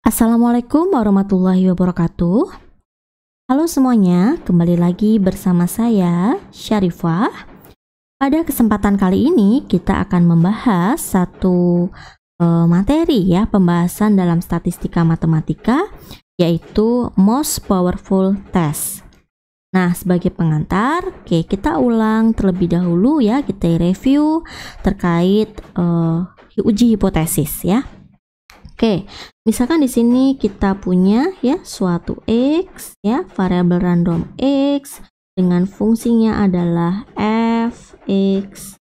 Assalamualaikum warahmatullahi wabarakatuh. Halo semuanya, kembali lagi bersama saya Syarifah. Pada kesempatan kali ini kita akan membahas satu materi ya, pembahasan dalam statistika matematika, yaitu most powerful test. Nah, sebagai pengantar, oke, kita ulang terlebih dahulu ya, kita review terkait uji hipotesis ya. Oke, misalkan di sini kita punya ya suatu x ya, variabel random x dengan fungsinya adalah f(x)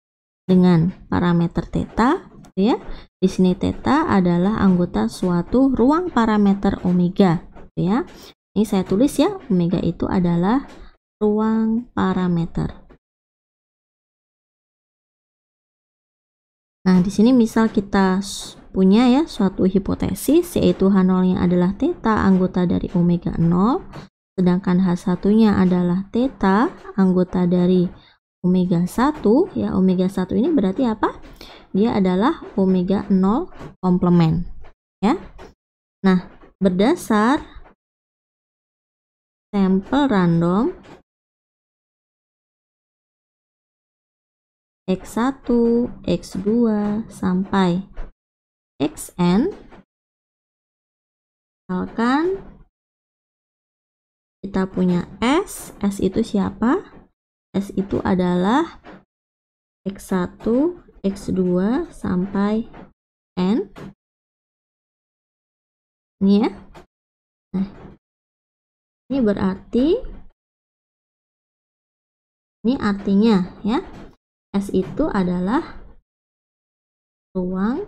dengan parameter theta ya. Di sini theta adalah anggota suatu ruang parameter omega ya. Ini saya tulis ya, omega itu adalah ruang parameter. Nah, di sini misal kita punya ya suatu hipotesis, yaitu H0-nya adalah theta anggota dari omega 0, sedangkan H1-nya adalah theta anggota dari omega 1 ya. Omega 1 ini berarti apa? Dia adalah omega 0 komplement ya. Nah, berdasar sampel random X1, X2 sampai Xn, misalkan kita punya S itu siapa? S itu adalah X1, X2 sampai N. Ini ya. Nah, ini berarti ini artinya ya, S itu adalah ruang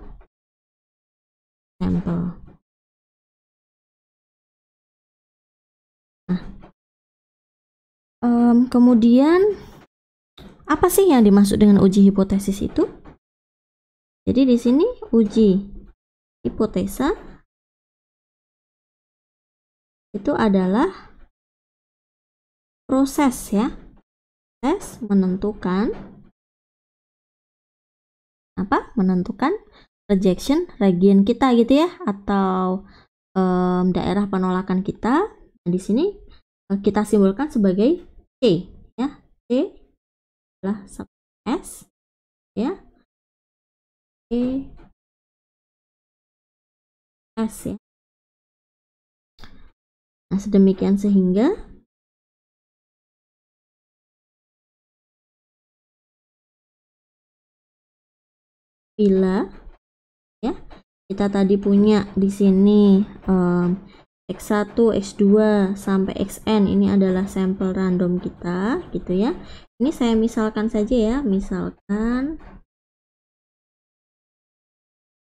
sampel. Nah, kemudian apa sih yang dimaksud dengan uji hipotesis itu? Jadi di sini uji hipotesa itu adalah proses ya, proses menentukan apa? Menentukan rejection region kita gitu ya, atau daerah penolakan kita. Nah, di sini kita simbolkan sebagai C ya. C adalah S ya. C S ya. Nah, sedemikian sehingga bila ya kita tadi punya di sini X1, X2 sampai Xn ini adalah sampel random kita gitu ya. Ini saya misalkan saja ya, misalkan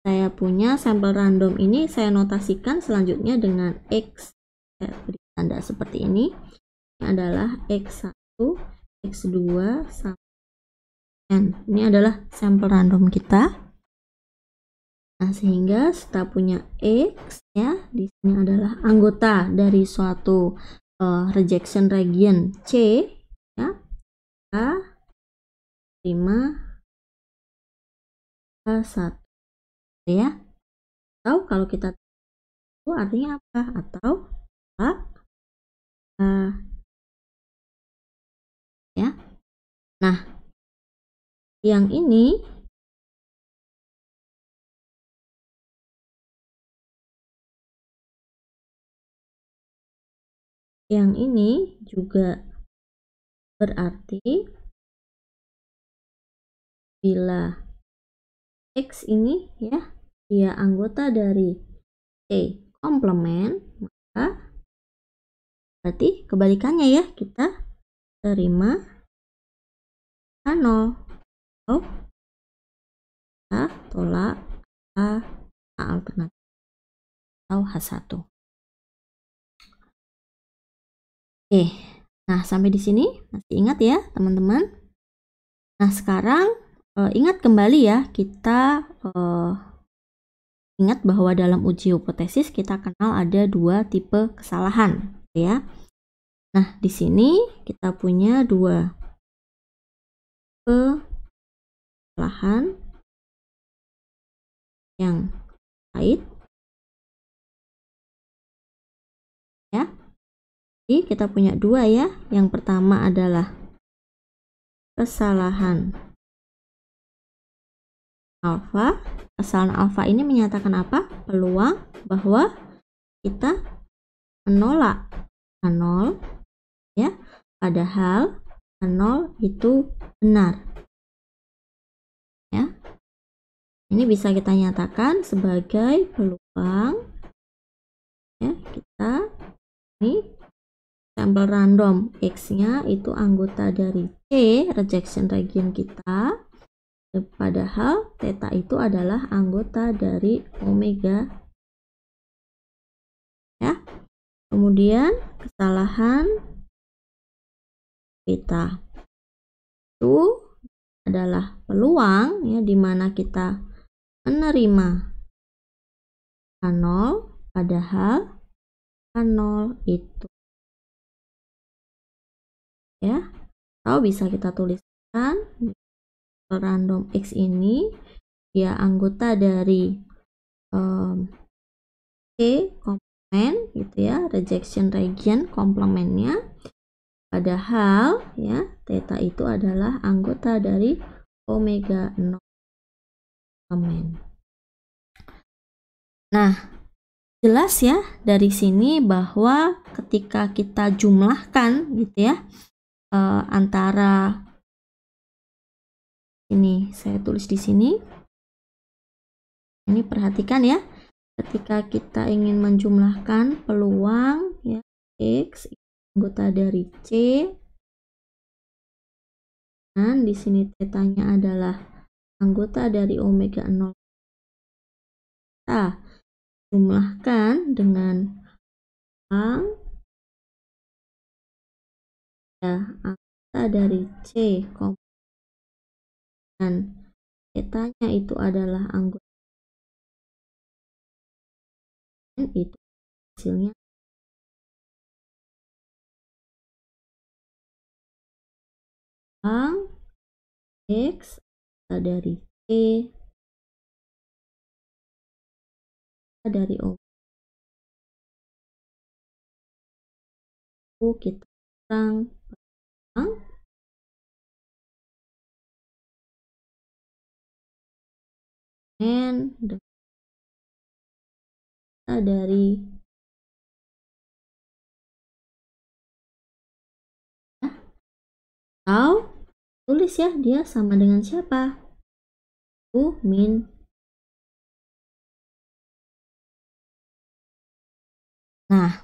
saya punya sampel random ini, saya notasikan selanjutnya dengan X, saya beri tanda seperti ini. Ini adalah X1, X2 sampai N. Ini adalah sampel random kita. Nah, sehingga kita punya X ya, di sini adalah anggota dari suatu rejection region C ya, A 5 H1 ya. Atau kalau kita itu artinya apa? Atau A ya. Nah, yang ini juga berarti bila X ini ya, dia anggota dari C komplement, maka berarti kebalikannya ya, kita terima H0 atau kita tolak A alternatif atau H1. Oke, nah sampai di sini masih ingat ya teman-teman? Nah sekarang ingat kembali ya, kita ingat bahwa dalam uji hipotesis kita kenal ada dua tipe kesalahan ya. Nah di sini kita punya dua tipe kesalahan yang terkait Jadi kita punya dua ya. Yang pertama adalah kesalahan alfa. Kesalahan alfa ini menyatakan apa? Peluang bahwa kita menolak A0 ya, padahal A0 itu benar. Ya. Ini bisa kita nyatakan sebagai peluang ya, kita ini sampel random X-nya itu anggota dari C, rejection region kita, padahal theta itu adalah anggota dari omega ya. Kemudian kesalahan beta itu adalah peluang ya, dimana kita menerima A0 padahal A0 itu ya, atau bisa kita tuliskan random X ini dia anggota dari C komplement gitu ya, rejection region komplementnya, padahal ya theta itu adalah anggota dari omega 0 komplement. Nah, jelas ya dari sini bahwa ketika kita jumlahkan gitu ya, antara ini saya tulis di sini. Ini perhatikan ya, ketika kita ingin menjumlahkan peluang ya X anggota dari C, dan di sini tetanya adalah anggota dari omega 0. Kita jumlahkan dengan ya, anggota dari C dan tetanya itu adalah anggota, itu hasilnya X dari C dari omega kita kurang N dari atau tulis ya dia sama dengan siapa? U min. Nah,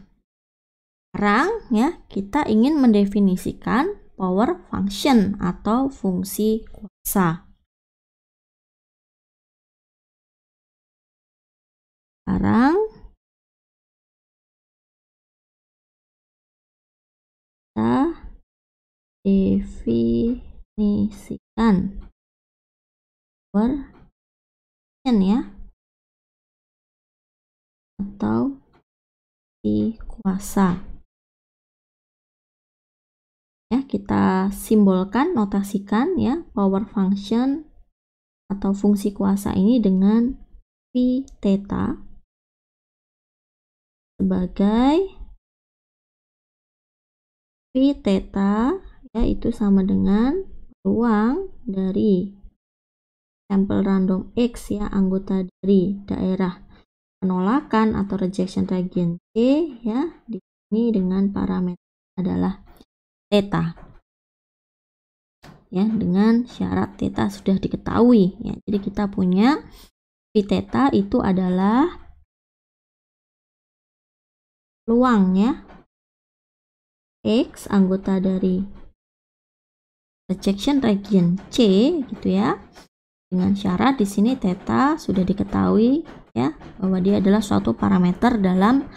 sekarang ya kita ingin mendefinisikan power function atau fungsi kuasa. Sekarang kita definisikan power function ya atau fungsi kuasa. Ya, kita simbolkan, notasikan ya power function atau fungsi kuasa ini dengan phi theta sebagai phi theta ya itu sama dengan peluang dari sampel random X ya anggota dari daerah penolakan atau rejection region C ya, di sini dengan parameter adalah theta ya, dengan syarat theta sudah diketahui ya. Jadi kita punya phi theta itu adalah peluang ya X anggota dari rejection region C gitu ya, dengan syarat di sini theta sudah diketahui ya bahwa dia adalah suatu parameter dalam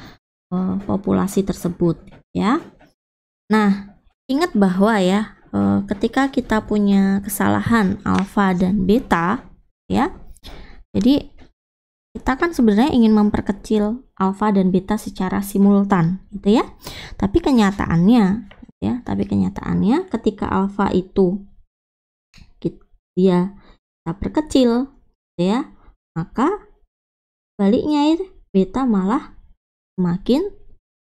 populasi tersebut ya. Nah, ingat bahwa ya ketika kita punya kesalahan alfa dan beta ya, jadi kita kan sebenarnya ingin memperkecil alfa dan beta secara simultan gitu ya. Tapi kenyataannya ketika alfa itu dia kita perkecil gitu ya, maka baliknya beta malah semakin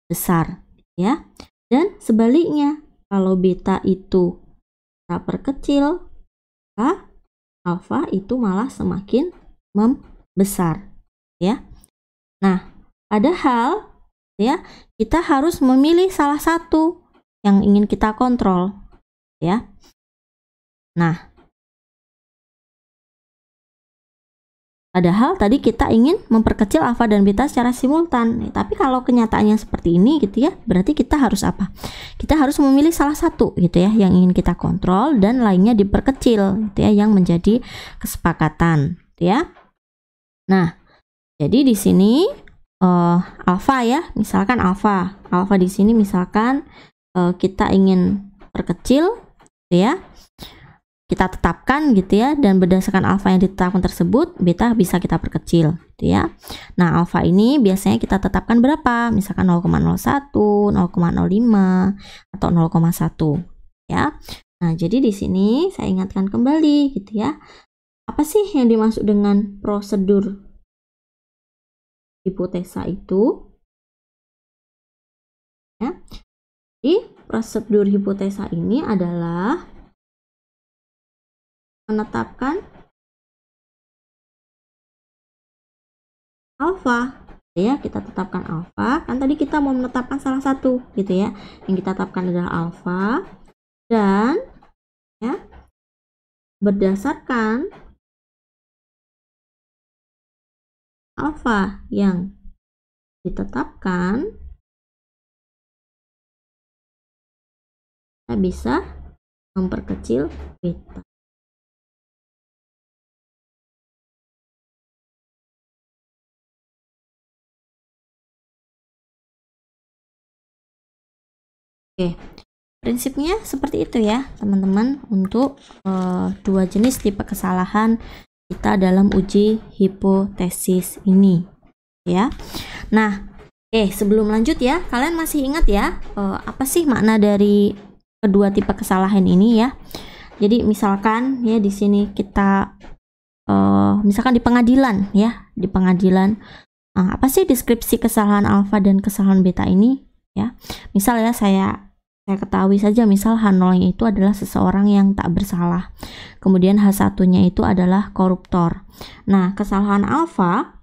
besar ya. Dan sebaliknya, kalau beta itu kita perkecil, maka alfa itu malah semakin membesar, ya. Nah, padahal ya kita harus memilih salah satu yang ingin kita kontrol, ya. Nah, padahal tadi kita ingin memperkecil alfa dan beta secara simultan. Tapi kalau kenyataannya seperti ini gitu ya, berarti kita harus apa? Kita harus memilih salah satu gitu ya yang ingin kita kontrol dan lainnya diperkecil gitu ya, yang menjadi kesepakatan gitu ya. Nah, jadi di sini alfa ya, misalkan alfa di sini misalkan kita ingin perkecil gitu ya. Kita tetapkan gitu ya, dan berdasarkan alfa yang ditetapkan tersebut beta bisa kita perkecil gitu ya. Nah, alfa ini biasanya kita tetapkan berapa? Misalkan 0,01, 0,05 atau 0,1 ya. Nah, jadi di sini saya ingatkan kembali gitu ya. Apa sih yang dimaksud dengan prosedur hipotesa itu? Ya. Jadi, prosedur hipotesa ini adalah menetapkan alfa ya, kita tetapkan alfa. Kan tadi kita mau menetapkan salah satu gitu ya. Yang kita tetapkan adalah alfa, dan ya berdasarkan alfa yang ditetapkan kita bisa memperkecil beta. Oke, prinsipnya seperti itu ya teman-teman untuk dua jenis tipe kesalahan kita dalam uji hipotesis ini ya. Nah, sebelum lanjut ya, kalian masih ingat ya apa sih makna dari kedua tipe kesalahan ini ya? Jadi misalkan ya di sini kita misalkan di pengadilan ya, di pengadilan apa sih deskripsi kesalahan alfa dan kesalahan beta ini ya? Misal ya saya ketahui saja, misal H0-nya itu adalah seseorang yang tak bersalah. Kemudian H1-nya itu adalah koruptor. Nah, kesalahan alfa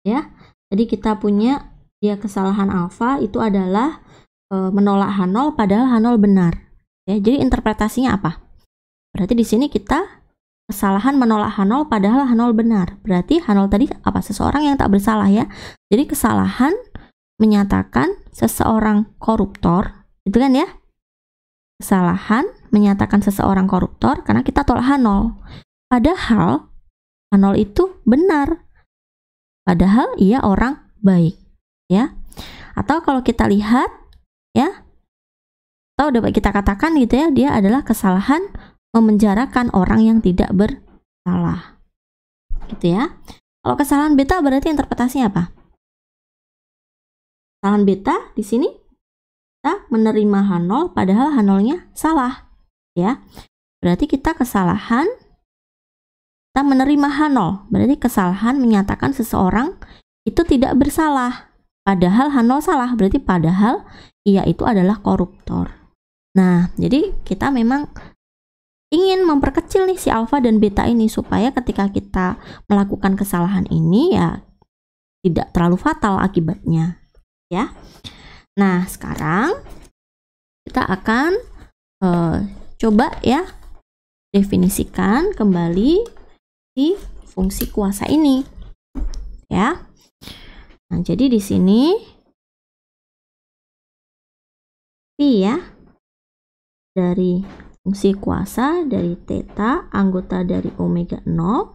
ya. Jadi kita punya dia kesalahan alfa itu adalah menolak H0 padahal H0 benar. Ya, jadi interpretasinya apa? Berarti di sini kita kesalahan menolak H0 padahal H0 benar. Berarti H0 tadi apa? Seseorang yang tak bersalah ya. Jadi kesalahan menyatakan seseorang koruptor, itu kan ya, kesalahan menyatakan seseorang koruptor karena kita tolak H0 padahal H0 itu benar, padahal ia orang baik ya. Atau kalau kita lihat ya, atau dapat kita katakan gitu ya, dia adalah kesalahan memenjarakan orang yang tidak bersalah gitu ya. Kalau kesalahan beta berarti interpretasinya apa? Kesalahan beta di sini kita menerima H0 padahal H0-nya salah ya. Berarti kita kesalahan kita menerima H0, berarti kesalahan menyatakan seseorang itu tidak bersalah padahal H0 salah, berarti padahal ia itu adalah koruptor. Nah, jadi kita memang ingin memperkecil nih si alfa dan beta ini supaya ketika kita melakukan kesalahan ini ya tidak terlalu fatal akibatnya ya. Nah, sekarang kita akan coba ya definisikan kembali si fungsi kuasa ini ya. Nah, jadi di sini P ya dari fungsi kuasa dari theta anggota dari omega 0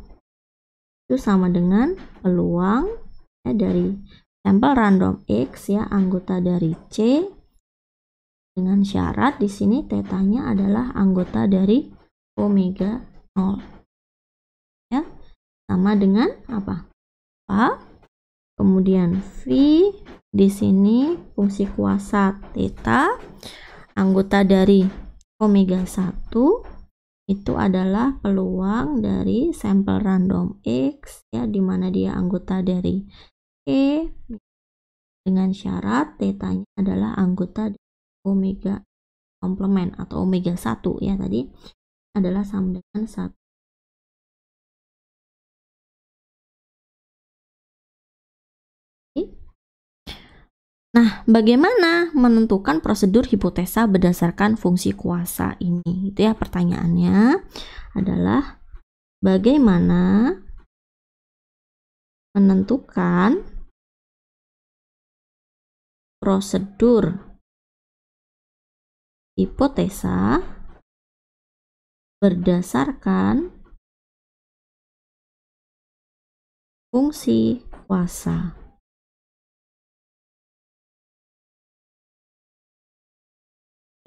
itu sama dengan peluang ya, dari sampel random X ya anggota dari C dengan syarat di sini tetanya adalah anggota dari omega 0 ya, sama dengan apa? Kemudian V di sini fungsi kuasa theta anggota dari omega 1 itu adalah peluang dari sampel random X ya, dimana dia anggota dari E dengan syarat tetanya adalah anggota omega komplement atau omega 1 ya, tadi adalah sama dengan 1. Nah, bagaimana menentukan prosedur hipotesa berdasarkan fungsi kuasa ini? Itu ya pertanyaannya adalah bagaimana menentukan prosedur hipotesa berdasarkan fungsi kuasa.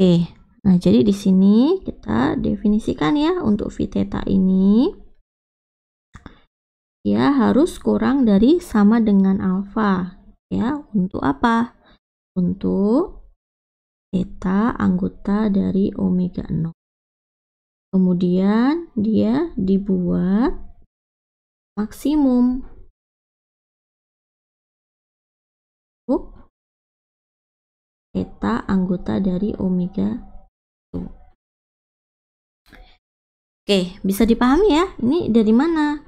Oke, nah jadi di sini kita definisikan ya untuk V theta ini ya harus kurang dari sama dengan alfa ya. Untuk apa? Untuk theta anggota dari omega 0. Kemudian dia dibuat maksimum untuk theta anggota dari omega 1. Oke, bisa dipahami ya? Ini dari mana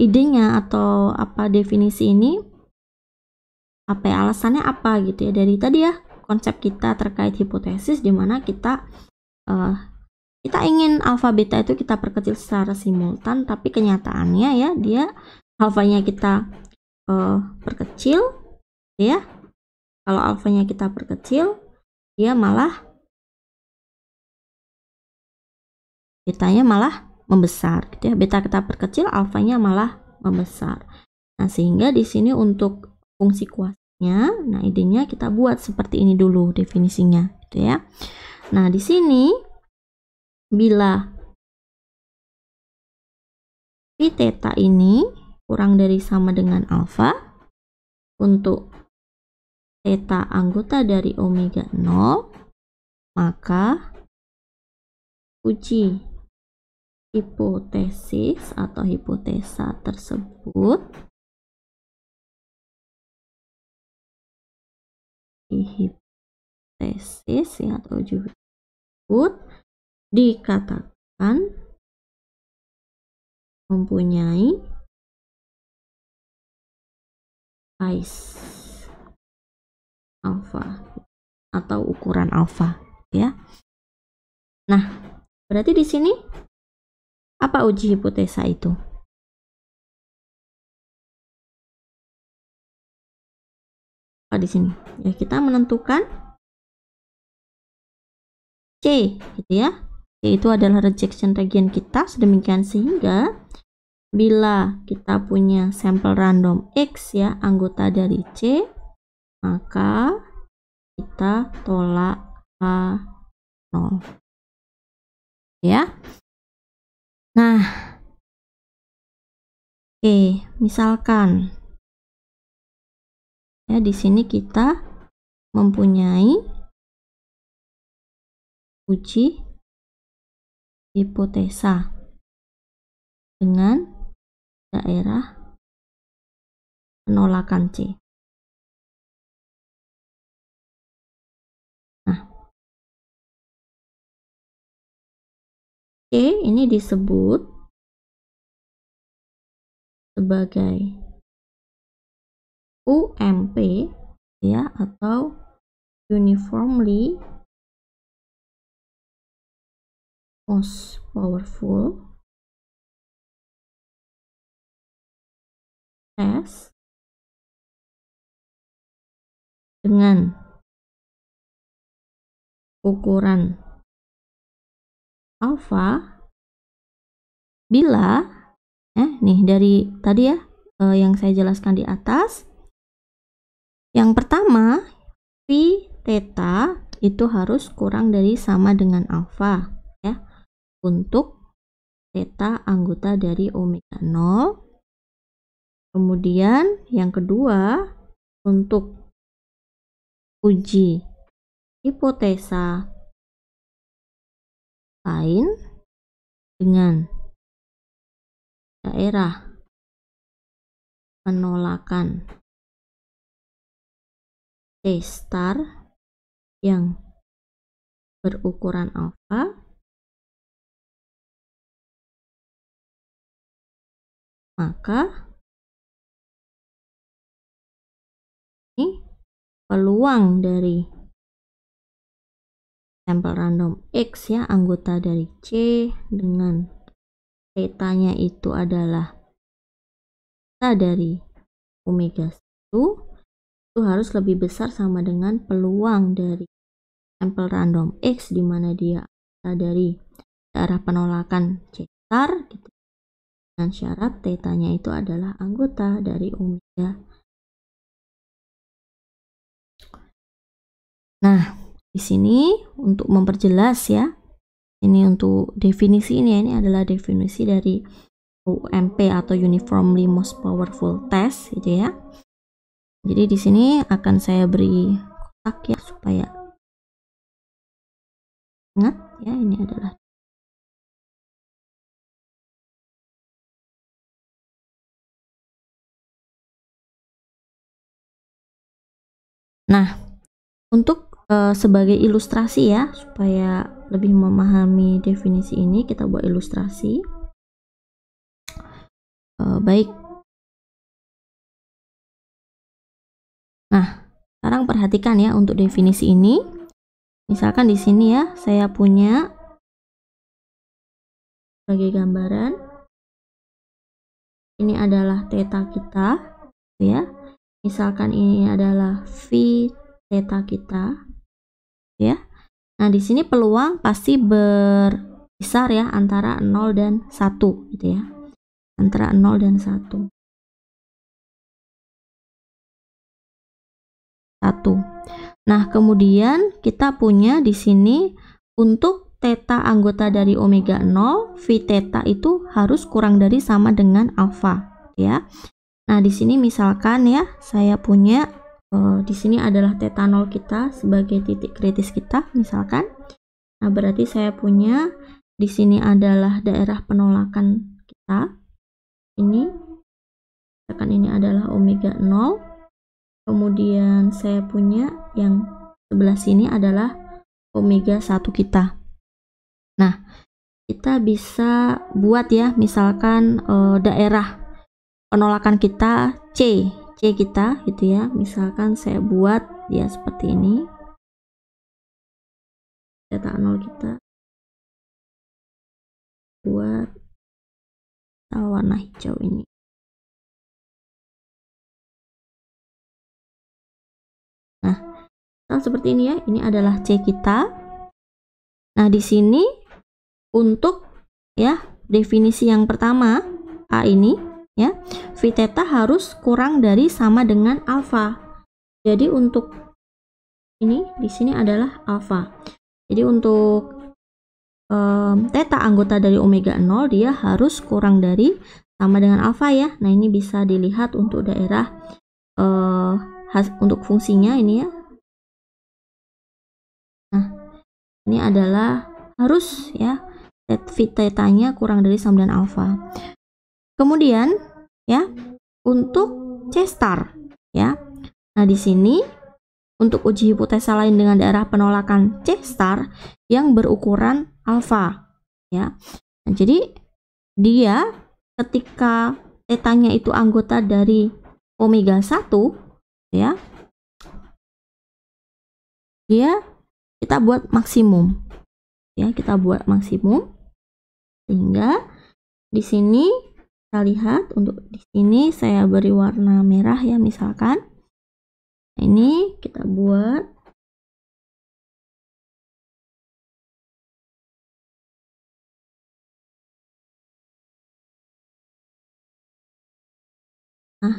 idenya atau apa definisi ini? Apa ya, alasannya apa gitu ya? Dari tadi ya konsep kita terkait hipotesis di mana kita ingin alfa beta itu kita perkecil secara simultan, tapi kenyataannya ya dia alfanya kita perkecil ya. Kalau alfanya kita perkecil, dia malah betanya malah membesar gitu ya. Beta kita perkecil, alfanya malah membesar. Nah, sehingga di sini untuk fungsi kuasanya, nah idenya kita buat seperti ini dulu definisinya gitu ya. Nah, di sini bila V theta ini kurang dari sama dengan alfa untuk theta anggota dari omega 0, maka uji hipotesis atau hipotesa tersebut hipotesis ya atau uji tersebut dikatakan mempunyai size alfa atau ukuran alfa ya. Nah, berarti di sini apa uji hipotesa itu? Apa di sini? Ya, kita menentukan C gitu ya. C itu adalah rejection region kita, sedemikian sehingga bila kita punya sampel random X ya anggota dari C, maka kita tolak H0 ya. Nah, oke, misalkan ya di sini kita mempunyai uji hipotesa dengan daerah penolakan C. Nah, C ini disebut sebagai UMP ya atau uniformly most powerful test dengan ukuran alfa bila nih dari tadi ya yang saya jelaskan di atas. Yang pertama, V theta itu harus kurang dari sama dengan alfa ya untuk theta anggota dari omega 0. Kemudian yang kedua, untuk uji hipotesa lain dengan daerah penolakan C star yang berukuran alfa, maka ini peluang dari sampel random X ya, anggota dari C dengan theta-nya itu adalah theta dari omega 1, itu harus lebih besar sama dengan peluang dari sampel random X, di mana dia dari daerah penolakan C star gitu, dengan syarat theta-nya itu adalah anggota dari omega. Nah, di sini untuk memperjelas ya, ini untuk definisi ini adalah definisi dari UMP atau Uniformly Most Powerful Test gitu ya. Jadi di sini akan saya beri kotak ya supaya ingat ya, ini adalah. Nah, untuk sebagai ilustrasi ya, supaya lebih memahami definisi ini, kita buat ilustrasi. Baik. Nah, sekarang perhatikan ya untuk definisi ini. Misalkan di sini ya, saya punya sebagai gambaran, ini adalah theta kita, ya. Misalkan ini adalah V theta kita, ya. Nah, di sini peluang pasti berkisar ya antara 0 dan 1 gitu ya. Antara 0 dan 1. Nah, kemudian kita punya di sini untuk theta anggota dari omega 0, V theta itu harus kurang dari sama dengan alfa ya. Nah, di sini misalkan ya, saya punya di sini adalah theta 0 kita sebagai titik kritis kita misalkan. Nah, berarti saya punya di sini adalah daerah penolakan kita. Ini misalkan ini adalah omega 0. Kemudian saya punya yang sebelah sini adalah omega 1 kita. Nah, kita bisa buat ya, misalkan daerah penolakan kita C kita gitu ya. Misalkan saya buat ya seperti ini. Theta 0 kita buat warna hijau ini. Nah, seperti ini ya. Ini adalah C kita. Nah, di sini untuk ya definisi yang pertama A ini ya, V theta harus kurang dari sama dengan alfa. Jadi untuk ini di sini adalah alfa. Jadi untuk theta anggota dari omega 0 dia harus kurang dari sama dengan alfa ya. Nah, ini bisa dilihat untuk daerah untuk fungsinya ini ya. Nah, ini adalah harus ya V theta-nya kurang dari sama dengan alfa. Kemudian ya untuk C star ya. Nah, di sini untuk uji hipotesa lain dengan daerah penolakan C star yang berukuran alfa ya. Nah, jadi dia ketika theta-nya itu anggota dari omega 1 ya, kita buat maksimum ya, kita buat maksimum sehingga di sini kita lihat untuk di sini saya beri warna merah ya misalkan. Nah, ini kita buat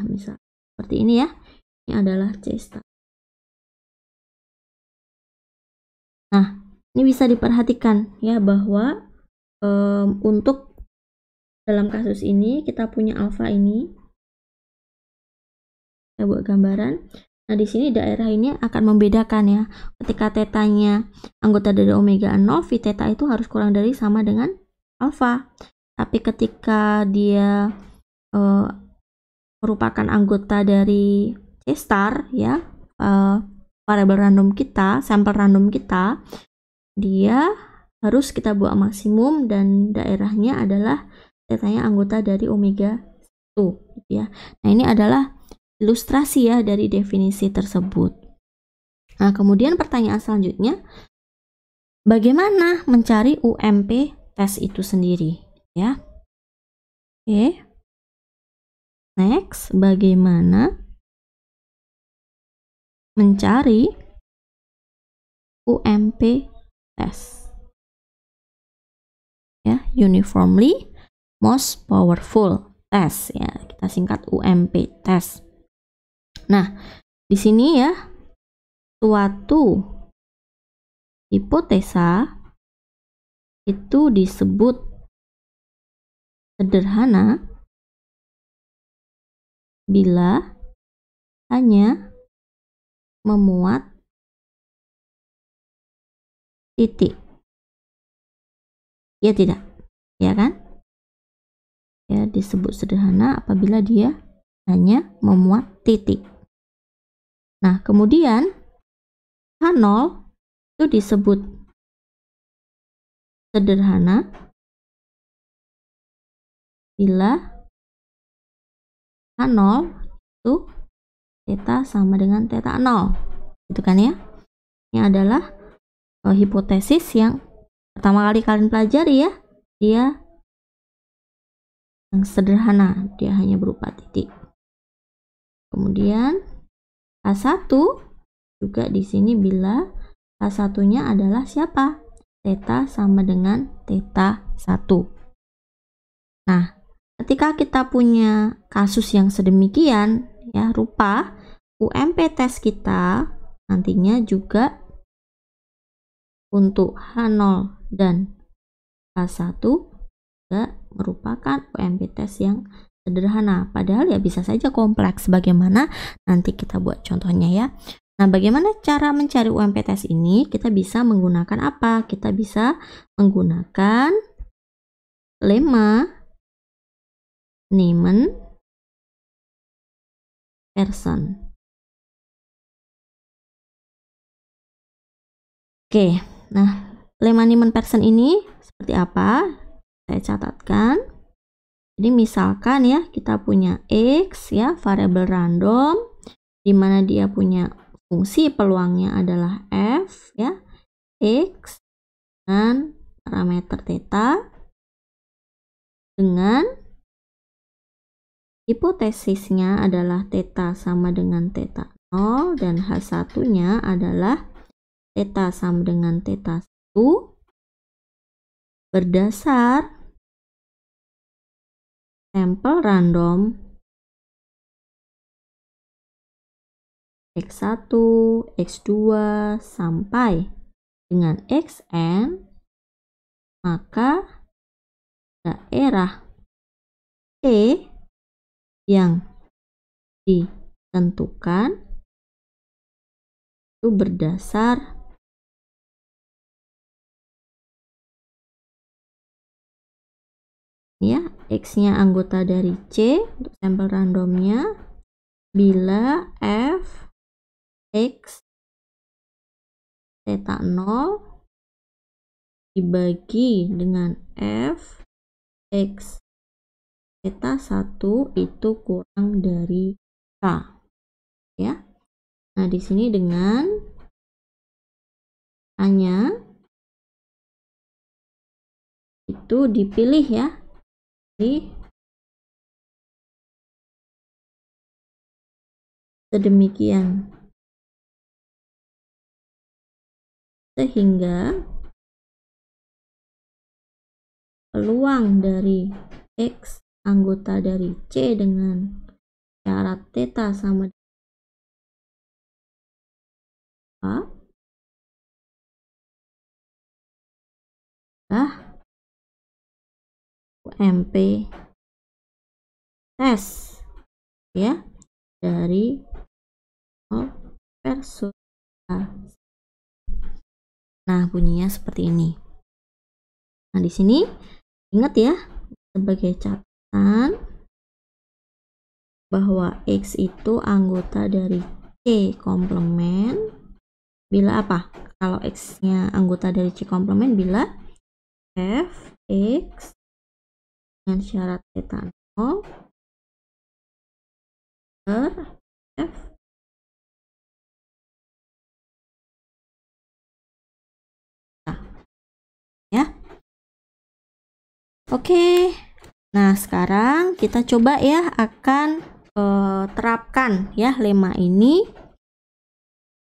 misal seperti ini ya. Ini adalah C star. Nah, ini bisa diperhatikan ya bahwa untuk dalam kasus ini kita punya alfa ini. Saya buat gambaran. Nah, di sini daerah ini akan membedakan ya. Ketika theta-nya anggota dari omega 0, V theta itu harus kurang dari sama dengan alfa. Tapi ketika dia merupakan anggota dari C star ya, variabel random kita, sampel random kita, dia harus kita buat maksimum dan daerahnya adalah tetanya anggota dari omega 1 gitu ya. Nah, ini adalah ilustrasi ya dari definisi tersebut. Nah, kemudian pertanyaan selanjutnya, bagaimana mencari UMP tes itu sendiri ya? Oke. Next, bagaimana mencari UMP test? Ya, uniformly most powerful test ya, kita singkat UMP test. Nah, di sini ya, suatu hipotesa itu disebut sederhana bila hanya memuat titik. Ya tidak? Ya kan? Ya, disebut sederhana apabila dia hanya memuat titik. Nah, kemudian H0 itu disebut sederhana bila H0 itu theta sama dengan theta 0. Gitu kan ya? Ini adalah hipotesis yang pertama kali kalian pelajari ya. Dia yang sederhana, dia hanya berupa titik. Kemudian H1 juga di sini bila H1-nya adalah siapa? Theta sama dengan theta 1. Nah, ketika kita punya kasus yang sedemikian ya, rupa UMP tes kita nantinya juga untuk H0 dan H1 juga merupakan UMP tes yang sederhana, padahal ya bisa saja kompleks. Bagaimana nanti kita buat contohnya ya. Nah, bagaimana cara mencari UMP tes ini? Kita bisa menggunakan apa? Kita bisa menggunakan lemma Neyman-Pearson. Oke, nah lemma Neyman-Pearson ini seperti apa? Saya catatkan. Jadi misalkan ya, kita punya X ya, variabel random, di mana dia punya fungsi peluangnya adalah F ya, X dengan parameter theta, dengan hipotesisnya adalah theta sama dengan theta 0 dan H1-nya adalah theta sama dengan theta 1 berdasar sampel random X1, X2 sampai dengan Xn, maka daerah C yang ditentukan itu berdasar ya, X-nya anggota dari C untuk sampel randomnya bila F X theta 0 dibagi dengan F X theta 1 itu kurang dari K ya. Nah, di sini dengan hanya itu dipilih ya, di sedemikian sehingga peluang dari X anggota dari C dengan syarat theta sama dengan A UMP tes ya dari versus A. Nah, bunyinya seperti ini. Nah, di sini ingat ya sebagai catatan bahwa X itu anggota dari C komplement bila apa? K kalau X-nya anggota dari C komplement bila f(x) dengan syarat theta 0 per f ya. Oke, nah sekarang kita coba ya akan terapkan ya lemma ini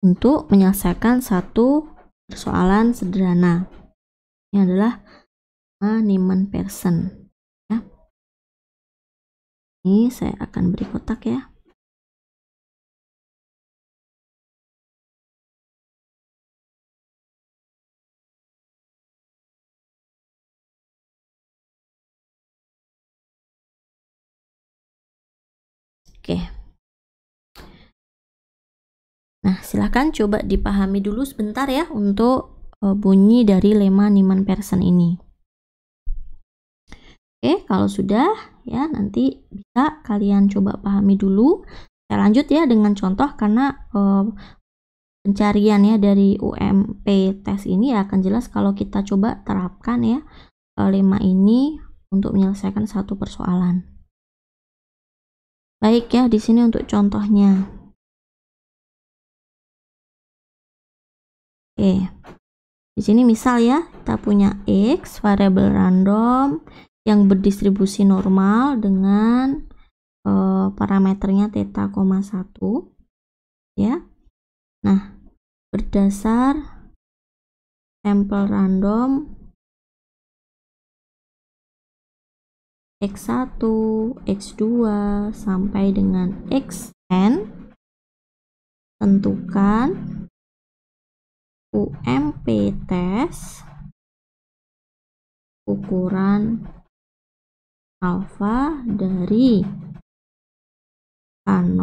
untuk menyelesaikan satu persoalan sederhana. Ini adalah Neyman-Pearson ya. Ini saya akan beri kotak ya. Oke. Nah, silahkan coba dipahami dulu sebentar ya untuk bunyi dari lemma Neyman-Pearson ini. Oke, kalau sudah ya nanti bisa kalian coba pahami dulu. Saya lanjut ya dengan contoh karena pencarian ya dari UMP tes ini akan jelas kalau kita coba terapkan ya lemma ini untuk menyelesaikan satu persoalan. Baik ya, di sini untuk contohnya. Oke. Di sini misal ya, kita punya X variabel random yang berdistribusi normal dengan parameternya theta, 1 ya. Nah, berdasar sampel random X1, X2 sampai dengan Xn, tentukan UMP tes ukuran alfa dari K0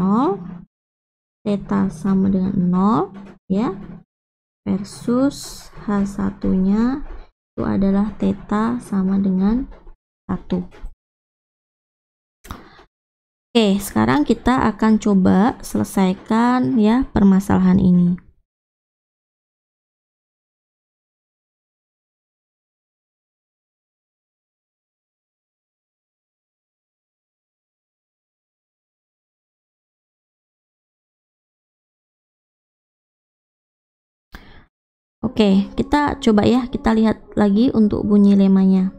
theta sama dengan 0 ya versus H1 nya itu adalah theta sama dengan 1. Oke, sekarang kita akan coba selesaikan ya permasalahan ini. Oke, kita coba ya, kita lihat lagi untuk bunyi lemanya.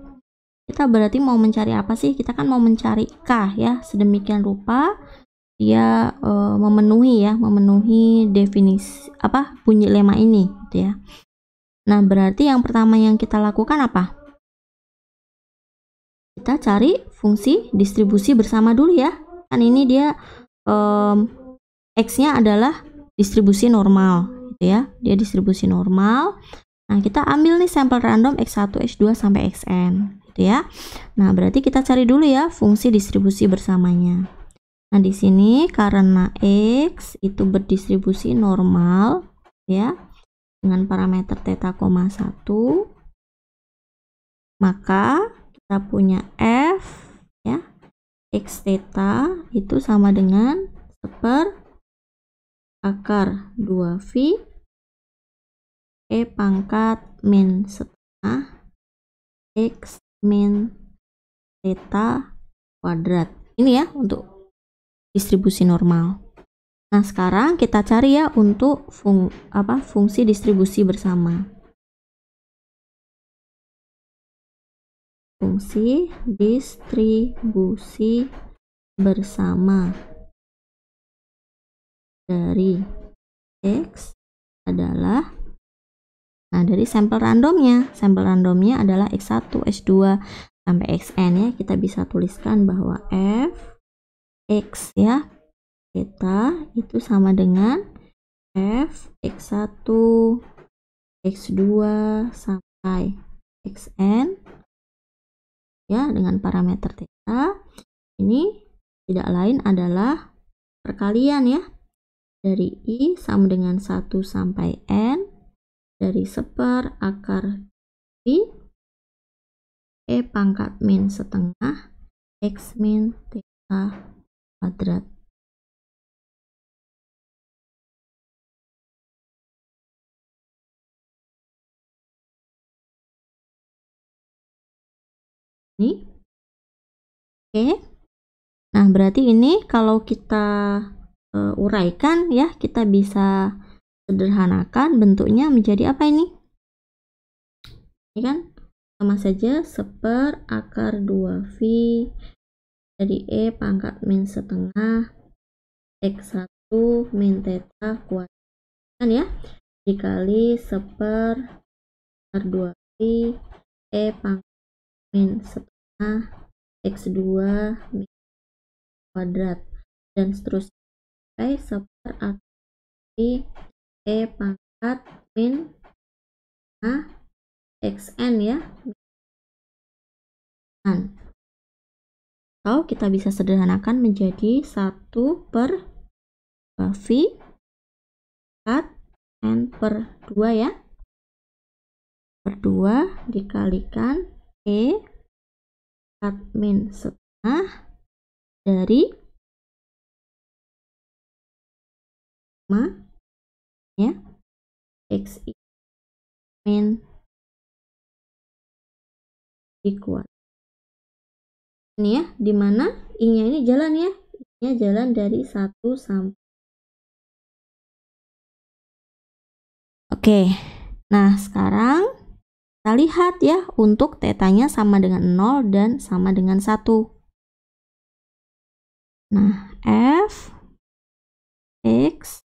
Kita berarti mau mencari apa sih? Kita kan mau mencari K ya, sedemikian rupa dia memenuhi definisi bunyi lemma ini gitu ya. Nah, berarti yang pertama yang kita lakukan apa? Kita cari fungsi distribusi bersama dulu ya. Kan ini dia X-nya adalah distribusi normal gitu ya. Dia distribusi normal. Nah, kita ambil nih sampel random X1, X2 sampai Xn gitu ya. Nah, berarti kita cari dulu ya fungsi distribusi bersamanya. Nah, di sini karena X itu berdistribusi normal ya dengan parameter theta, 1, maka kita punya F ya X theta itu sama dengan seper akar 2V E pangkat min setengah X min theta kuadrat. Ini ya untuk distribusi normal. Nah, sekarang kita cari ya untuk fungsi distribusi bersama. Fungsi distribusi bersama dari X adalah, nah dari sampel randomnya adalah X1, X2 sampai Xn ya. Kita bisa tuliskan bahwa F X ya theta itu sama dengan F X1, X2 sampai Xn ya dengan parameter theta. Ini tidak lain adalah perkalian ya dari I sama dengan 1 sampai N dari seper akar V E pangkat min setengah X min theta kuadrat. Ini. Oke. Nah, berarti ini kalau kita uraikan ya, kita bisa sederhanakan bentuknya menjadi apa ini? Ini kan sama saja 1/akar 2V dari E pangkat min setengah X1 min theta kuadrat kan ya, dikali 1/2V E pangkat min setengah X2 min kuadrat dan seterusnya sampai 1/akar E pangkat min xn ya. Atau kita bisa sederhanakan menjadi 1/2V pangkat n/2 ya. Per 2 dikalikan E pangkat min setengah dari ya xi min kuadrat. Ini ya, dimana i-nya ini jalan ya, i-nya jalan dari 1 sampai. Oke, nah sekarang kita lihat ya untuk tetanya sama dengan 0 dan sama dengan 1. Nah, f x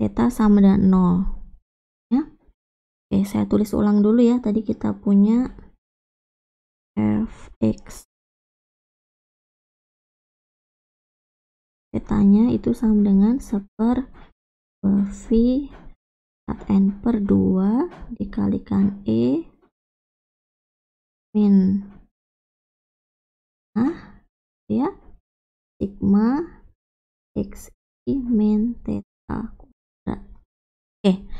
theta sama dengan 0 ya. Oke, saya tulis ulang dulu ya, tadi kita punya fx tetanya itu sama dengan 1/2V n/2 dikalikan E min ya sigma xi min theta kuadrat. Oke,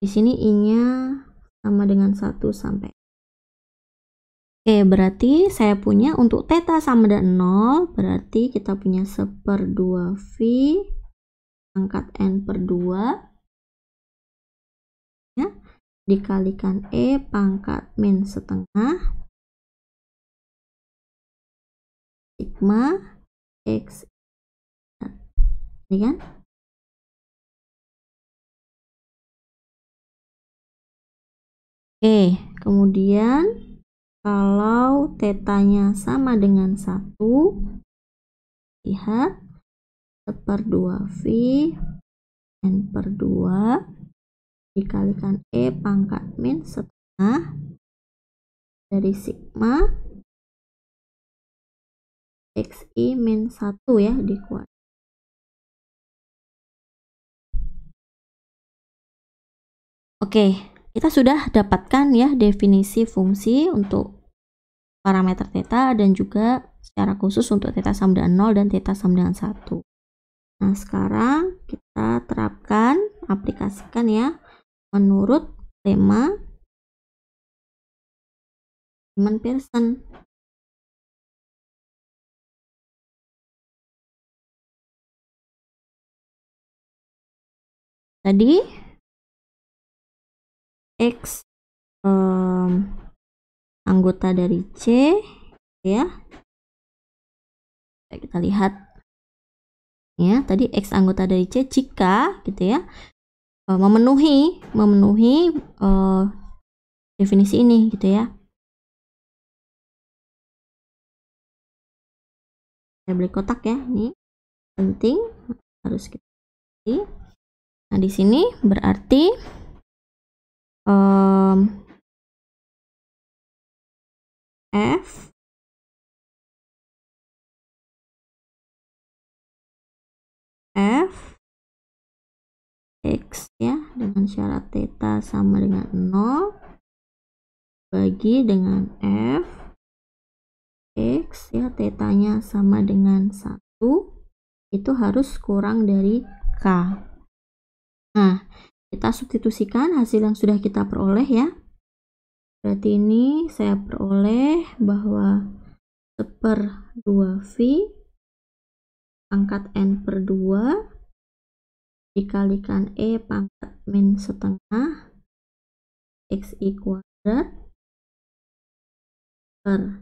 di sini i-nya sama dengan 1 sampai. Oke, berarti saya punya untuk theta sama dengan 0, berarti kita punya 1/2V pangkat n/2 ya, dikalikan E pangkat min setengah sigma x ini kan. Oke, kemudian kalau tetanya sama dengan 1, lihat 1/2V n/2 dikalikan E pangkat min setengah dari sigma xi min 1 ya dikuadrat. Oke, kita sudah dapatkan ya definisi fungsi untuk parameter theta dan juga secara khusus untuk theta sama dengan 0 dan theta sama dengan 1. Nah, sekarang kita terapkan, aplikasikan ya menurut lemma Riemann-Pearson. Tadi X anggota dari C ya. Kita lihat ya, tadi X anggota dari C jika gitu ya memenuhi definisi ini gitu ya. Saya beli kotak ya, ini penting harus kita lihat. Nah, di sini berarti F X ya dengan syarat theta sama dengan 0 bagi dengan F X ya tetanya sama dengan 1 itu harus kurang dari K. Nah, kita substitusikan hasil yang sudah kita peroleh ya. Berarti ini saya peroleh bahwa 1/2V pangkat n/2 dikalikan E pangkat min setengah xi kuadrat per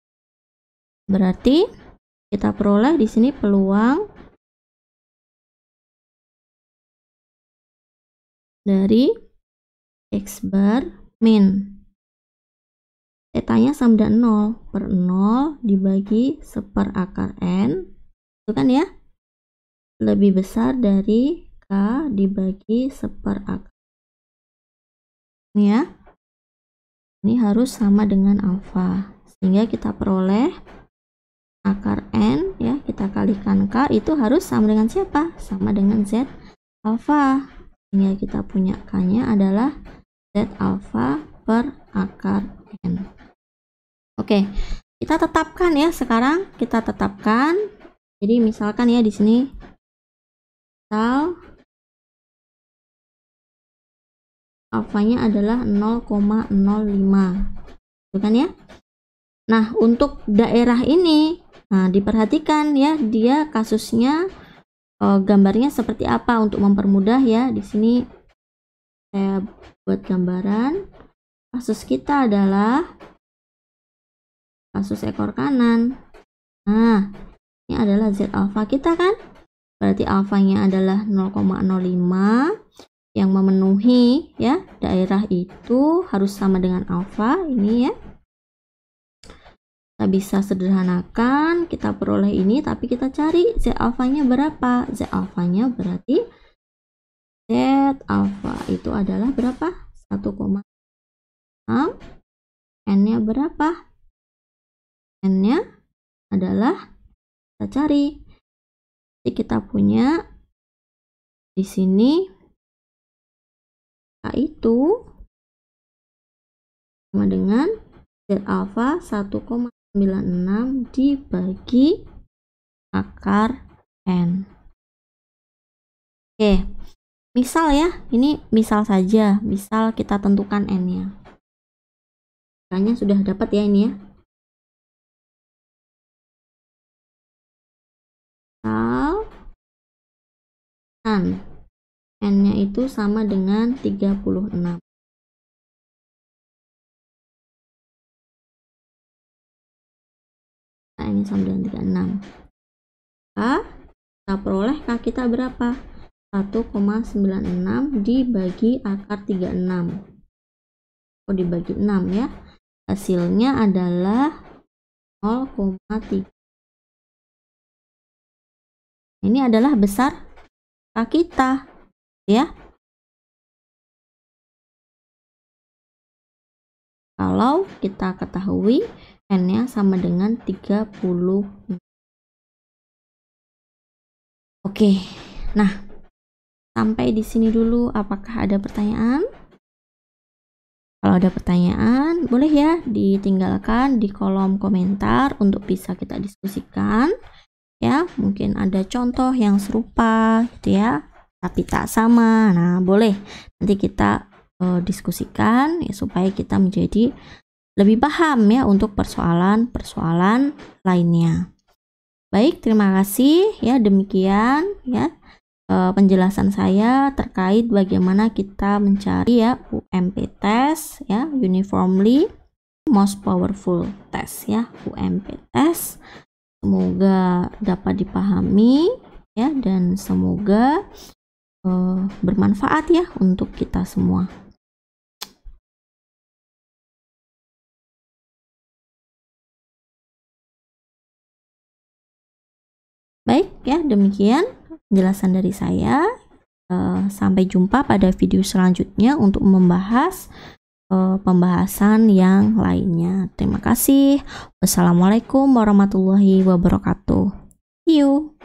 Berarti kita peroleh di sini peluang dari X bar min. Tetanya sama dengan 0 per 0 dibagi 1 akar N. Itu kan ya? Lebih besar dari K dibagi 1 akar. Ini ya. Ini harus sama dengan alfa. Sehingga kita peroleh akar N ya, kita kalikan K itu harus sama dengan siapa? Sama dengan Z alfa. Sehingga kita punya K-nya adalah Z alfa per akar N. Oke, kita tetapkan ya sekarang. Kita tetapkan. Jadi misalkan ya di sini misal alfanya adalah 0,05. Itu kan ya? Nah, untuk daerah ini, nah diperhatikan ya, dia kasusnya gambarnya seperti apa untuk mempermudah ya. Di sini saya buat gambaran. Kasus kita adalah kasus ekor kanan. Nah, ini adalah Z alfa kita kan? Berarti alfanya adalah 0,05 yang memenuhi ya daerah itu harus sama dengan alfa ini ya. Kita bisa sederhanakan, kita peroleh ini, tapi kita cari Z alfanya berapa. Z alfanya berarti Z alfa itu adalah berapa? 1,6. N-nya berapa? N-nya adalah, kita cari. Jadi kita punya di sini K itu sama dengan Z alfa 1,96 dibagi akar N. Oke, misal ya, ini misal saja, misal kita tentukan N-nya. K-nya sudah dapat ya ini ya. N-nya itu sama dengan 36. Nah, ini sama dengan 36. Kita peroleh K kita berapa? 1,96 dibagi akar 36. Oh, dibagi 6 ya. Hasilnya adalah 0,3. Ini adalah besar K kita ya. Kalau kita ketahui N-nya sama dengan 30. Oke. Nah, sampai di sini dulu. Apakah ada pertanyaan? Kalau ada pertanyaan, boleh ya ditinggalkan di kolom komentar untuk bisa kita diskusikan. Ya, mungkin ada contoh yang serupa gitu ya, tapi tak sama. Nah, boleh nanti kita diskusikan ya, supaya kita menjadi lebih paham ya untuk persoalan-persoalan lainnya. Baik, terima kasih ya, demikian ya penjelasan saya terkait bagaimana kita mencari ya UMP test ya, uniformly most powerful test ya, UMP test. Semoga dapat dipahami ya, dan semoga bermanfaat ya untuk kita semua. Baik ya, demikian penjelasan dari saya. Sampai jumpa pada video selanjutnya untuk membahas pembahasan yang lainnya. Terima kasih. Wassalamualaikum warahmatullahi wabarakatuh. See you.